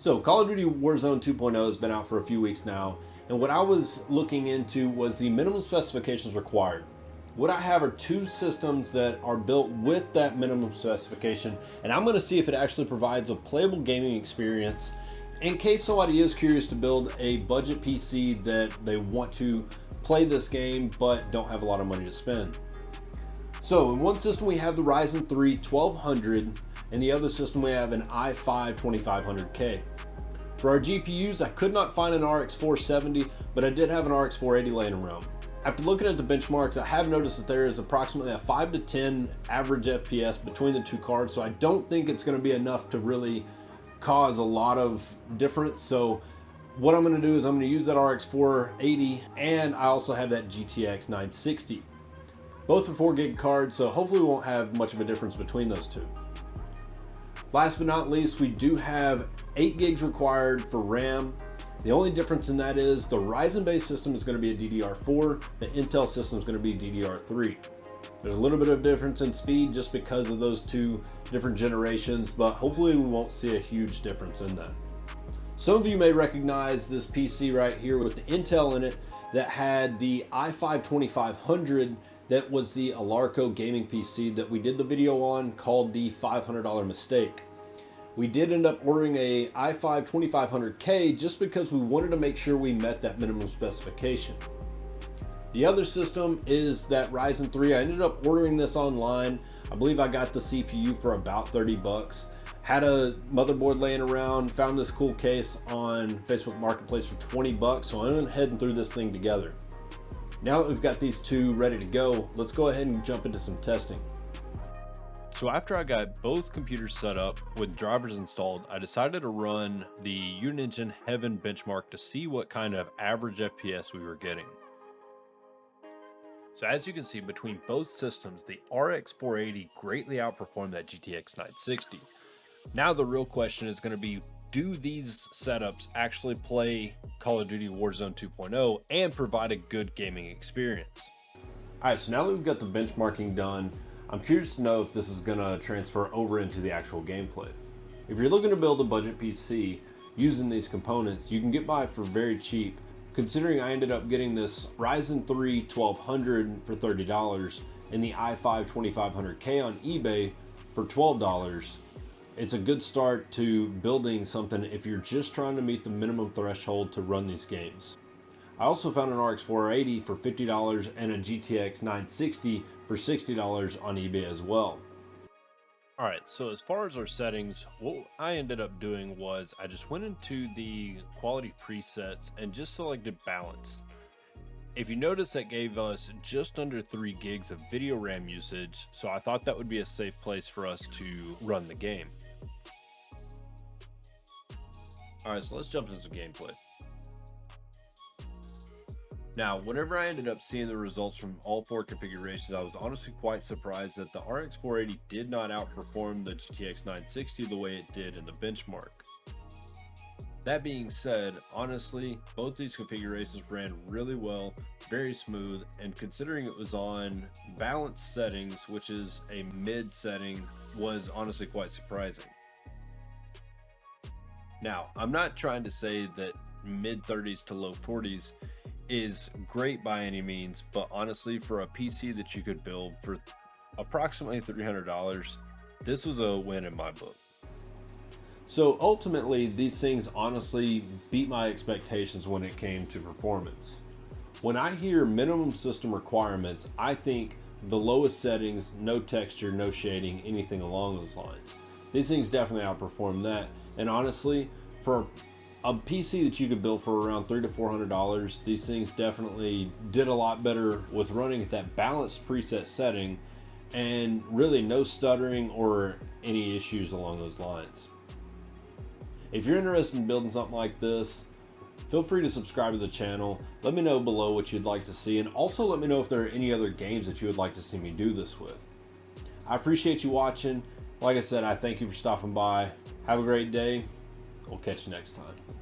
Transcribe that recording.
So Call of Duty Warzone 2.0 has been out for a few weeks now, and what I was looking into was the minimum specifications required. What I have are two systems that are built with that minimum specification, and I'm going to see if it actually provides a playable gaming experience in case somebody is curious to build a budget PC that they want to play this game but don't have a lot of money to spend. So in one system we have the Ryzen 3 1200, and the other system we have an i5 2500K. For our GPUs, I could not find an RX 470, but I did have an RX 480 laying around. After looking at the benchmarks, I have noticed that there is approximately a 5 to 10 average FPS between the two cards, so I don't think it's going to be enough to really cause a lot of difference. So what I'm going to do is I'm going to use that RX 480, and I also have that GTX 960. Both are 4 gig cards, so hopefully we won't have much of a difference between those two. Last but not least, we do have 8 gigs required for RAM. The only difference in that is the Ryzen based system is going to be a DDR4, the Intel system is going to be DDR3. There's a little bit of difference in speed just because of those two different generations, but hopefully we won't see a huge difference in that. Some of you may recognize this PC right here with the Intel in it that had the i5 2500. That was the Alarco gaming PC that we did the video on called the $500 mistake. We did end up ordering a i5 2500K just because we wanted to make sure we met that minimum specification. The other system is that Ryzen 3. I ended up ordering this online. I believe I got the CPU for about 30 bucks. Had a motherboard laying around, found this cool case on Facebook Marketplace for 20 bucks, so I went ahead and threw this thing together. Now that we've got these two ready to go, let's go ahead and jump into some testing. So after I got both computers set up with drivers installed, I decided to run the Unigine Heaven benchmark to see what kind of average FPS we were getting. So as you can see, between both systems, the RX 480 greatly outperformed that GTX 960. Now the real question is going to be, do these setups actually play Call of Duty Warzone 2.0 and provide a good gaming experience? Alright, so now that we've got the benchmarking done, I'm curious to know if this is going to transfer over into the actual gameplay. If you're looking to build a budget PC using these components, you can get by for very cheap. Considering I ended up getting this Ryzen 3 1200 for $30 and the i5 2500K on eBay for $12, it's a good start to building something if you're just trying to meet the minimum threshold to run these games. I also found an RX 480 for $50 and a GTX 960 for $60 on eBay as well. Alright, so as far as our settings, what I ended up doing was I just went into the quality presets and just selected balance. If you notice, that gave us just under 3 gigs of video RAM usage, so I thought that would be a safe place for us to run the game. Alright, so let's jump into some gameplay. Now, whenever I ended up seeing the results from all 4 configurations, I was honestly quite surprised that the RX 480 did not outperform the GTX 960 the way it did in the benchmark. That being said, honestly, both these configurations ran really well, very smooth, and considering it was on balanced settings, which is a mid setting, was honestly quite surprising. Now, I'm not trying to say that mid 30s to low 40s is great by any means, but honestly, for a PC that you could build for approximately $300, this was a win in my book. So ultimately, these things honestly beat my expectations when it came to performance. When I hear minimum system requirements, I think the lowest settings, no texture, no shading, anything along those lines. These things definitely outperform that. And honestly, for a PC that you could build for around $300 to $400, these things definitely did a lot better with running at that balanced preset setting and really no stuttering or any issues along those lines. If you're interested in building something like this, feel free to subscribe to the channel. Let me know below what you'd like to see, and also let me know if there are any other games that you would like to see me do this with. I appreciate you watching. Like I said, I thank you for stopping by. Have a great day. We'll catch you next time.